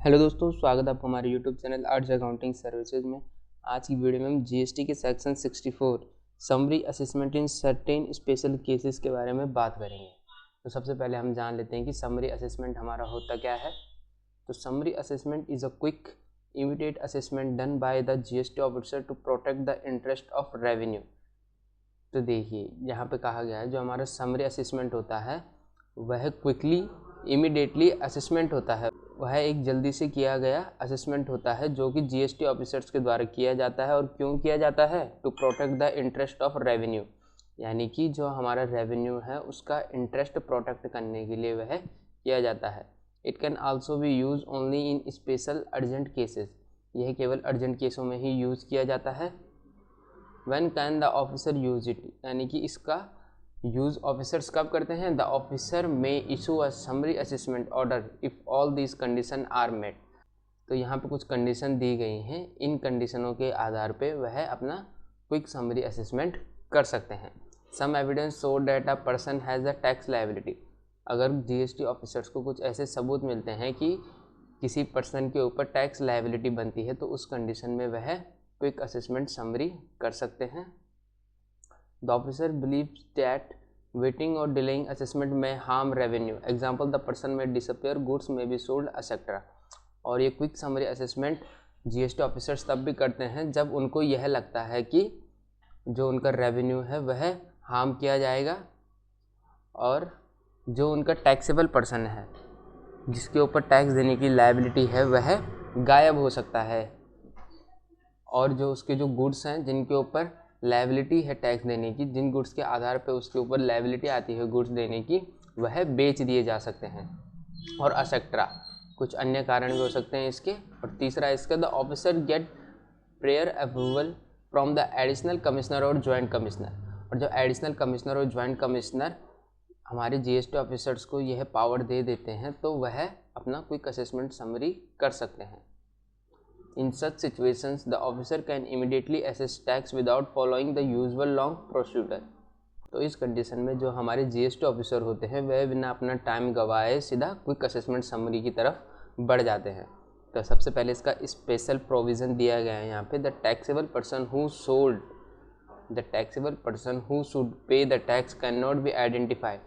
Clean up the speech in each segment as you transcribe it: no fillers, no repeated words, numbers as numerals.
Hello दोस्तों, स्वागत है आपको हमारे YouTube channel arts accounting services में। आज की वीडियो में हम जीएसटी के section 64 summary assessment in certain special cases के बारे में बात करेंगे। तो सबसे पहले हम जान लेते हैं कि समरी असेसमेंट हमारा होता क्या है। तो summary assessment is a quick immediate assessment done by the GST officer to protect the interest of revenue. तो देखिए यहाँ पे कहा गया है जो हमारा समरी असेसमेंट होता है वह क्विकली इमीडिएटली असेसमेंट होता है। वह एक जल्दी से किया गया असेसमेंट होता है जो कि जीएसटी ऑफिसर्स के द्वारा किया जाता है। और क्यों किया जाता है? To protect the interest of revenue, यानी कि जो हमारा रेवेन्यू है उसका इंटरेस्ट प्रोटेक्ट करने के लिए वह किया जाता है। It can also be use only in special urgent cases, यह केवल अर्जेंट केसों में ही यूज़ किया जाता है। When can the officer use it, यानी कि इसका यूज़ ऑफिसर्स कब करते हैं? The officer may issue a summary assessment order if all these condition are met. तो यहाँ पे कुछ कंडीशन दी गई हैं, इन कंडीशनों के आधार पे वह अपना क्विक समरी असेसमेंट कर सकते हैं। Some evidence show that a person has a tax liability. अगर जीएसटी ऑफिसर्स को कुछ ऐसे सबूत मिलते हैं कि किसी पर्सन के ऊपर टैक्स लायबिलिटी बनती है तो उस कंडीशन में वह क्विक असेसमेंट समरी कर सकते हैं। The officer believes that waiting or delaying assessment may harm revenue. Example, the person may disappear, goods may be sold, etc. और ये quick summary assessment GST officers तब भी करते हैं जब उनको यह लगता है कि जो उनका रेवेन्यू है वह हार्म किया जाएगा और जो उनका टैक्सेबल पर्सन है जिसके ऊपर टैक्स देने की लायबिलिटी है वह गायब हो सकता है, और जो उसके जो गुड्स हैं जिनके ऊपर लायबिलिटी है टैक्स देने की, जिन गुड्स के आधार पर उसके ऊपर लायबिलिटी आती है गुड्स देने की, वह बेच दिए जा सकते हैं। और असेक्ट्रा कुछ अन्य कारण भी हो सकते हैं इसके। और तीसरा इसका, the officer get prior approval from the additional commissioner और ज्वाइंट कमिश्नर। और जो एडिशनल कमिश्नर और ज्वाइंट कमिश्नर हमारे जीएसटी ऑफिसर्स को यह पावर दे देते हैं तो वह अपना क्विक असेसमेंट समरी कर सकते हैं। In such situations, the officer can immediately assess tax without following the usual long procedure. तो इस कंडीशन में जो हमारे जीएसटी ऑफिसर होते हैं वह बिना अपना टाइम गवाए सीधा क्विक असेसमेंट समरी की तरफ बढ़ जाते हैं। तो सबसे पहले इसका स्पेशल प्रोविज़न दिया गया है यहाँ पे, the taxable person who sold, the taxable person who should pay the tax can not be identified.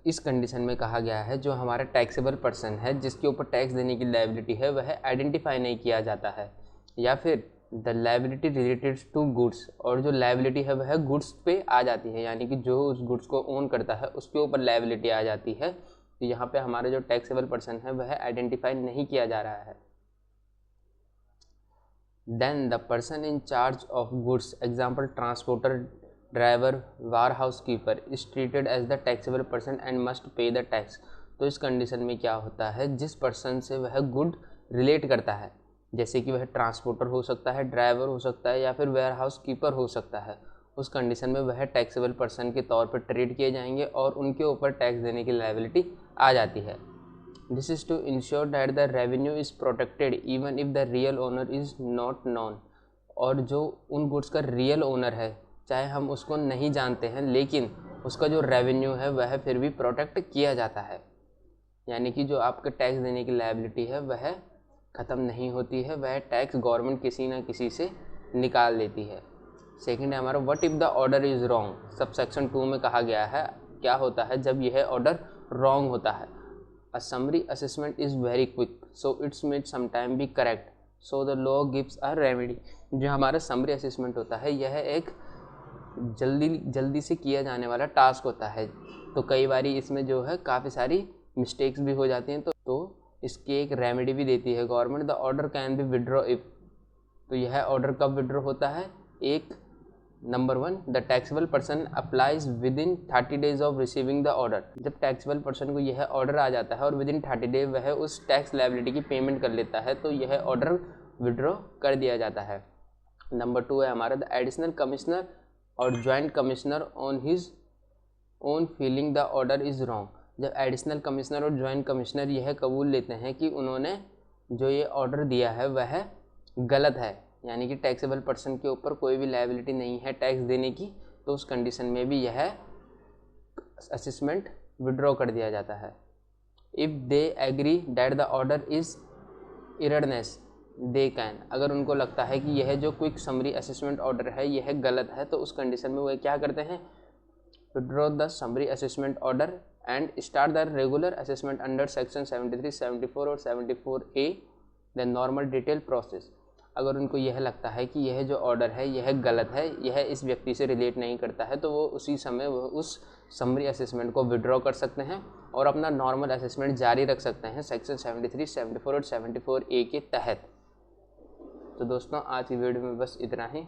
इस कंडीशन में कहा गया है जो हमारा टैक्सेबल पर्सन है जिसके ऊपर टैक्स देने की लायबिलिटी है वह आइडेंटिफाई नहीं किया जाता है, या फिर the liability related to goods, और जो लायबिलिटी है वह गुड्स पे आ जाती है, यानी कि जो उस गुड्स को ओन करता है उसके ऊपर लायबिलिटी आ जाती है। तो यहाँ पे हमारा जो टैक्सेबल पर्सन है वह आइडेंटिफाई नहीं किया जा रहा है। Then the person in charge of goods, example transporter, driver, warehouse keeper, is treated as the taxable person and must pay the tax. तो इस कंडीशन में क्या होता है, जिस पर्सन से वह गुड रिलेट करता है, जैसे कि वह ट्रांसपोर्टर हो सकता है, ड्राइवर हो सकता है, या फिर वेयर हाउस कीपर हो सकता है, उस कंडीशन में वह टैक्सेबल पर्सन के तौर पर ट्रीट किए जाएंगे और उनके ऊपर टैक्स देने की लायबिलिटी आ जाती है। This is to ensure that the revenue is protected even if the real owner is not known. और जो उन गुड्स का रियल ओनर है चाहे हम उसको नहीं जानते हैं लेकिन उसका जो रेवेन्यू है वह फिर भी प्रोटेक्ट किया जाता है, यानी कि जो आपका टैक्स देने की लायबिलिटी है वह ख़त्म नहीं होती है, वह टैक्स गवर्नमेंट किसी ना किसी से निकाल लेती है। सेकंड है हमारा, what if the order is wrong. Sub section 2 में कहा गया है क्या होता है जब यह ऑर्डर रॉन्ग होता है। A summary assessment is very quick so it's made sometime be correct so the law gives a remedy. जो हमारा समरी असेसमेंट होता है यह एक जल्दी से किया जाने वाला टास्क होता है, तो कई बारी इसमें जो है काफ़ी सारी मिस्टेक्स भी हो जाती हैं, तो इसकी एक रेमेडी भी देती है government. The order can be withdraw if. तो यह ऑर्डर कब विड्रॉ होता है? एक, number 1, the taxable person applies with in 30 days of receiving the order. जब टैक्सेबल पर्सन को यह ऑर्डर आ जाता है और विद इन 30 डे वह उस टैक्स लायबिलिटी की पेमेंट कर लेता है तो यह ऑर्डर विड्रॉ कर दिया जाता है। नंबर 2 है हमारा, द एडिशनल कमिश्नर और joint commissioner on his own feeling the order is wrong. जब एडिशनल कमिश्नर और ज्वाइंट कमिश्नर यह कबूल लेते हैं कि उन्होंने जो ये ऑर्डर दिया है वह गलत है, यानी कि टैक्सेबल पर्सन के ऊपर कोई भी लायबिलिटी नहीं है टैक्स देने की, तो उस कंडीशन में भी यह असेसमेंट विड्रॉ कर दिया जाता है। If they agree that the order is इरडनेस दे कैन, अगर उनको लगता है कि यह जो क्विक समरी असेसमेंट ऑर्डर है यह गलत है तो उस कंडीशन में वो क्या करते हैं, withdraw the summary assessment order and start the regular assessment under section 73, 74 और 74A the normal detail process. अगर उनको यह लगता है कि यह जो ऑर्डर है यह गलत है, यह इस व्यक्ति से रिलेट नहीं करता है, तो वो उसी समय वो उस समरी असेसमेंट को विड्रॉ कर सकते हैं और अपना नॉर्मल असेसमेंट जारी रख सकते हैं सेक्शन 73, 74 और 74A के तहत। तो दोस्तों आज की वीडियो में बस इतना ही।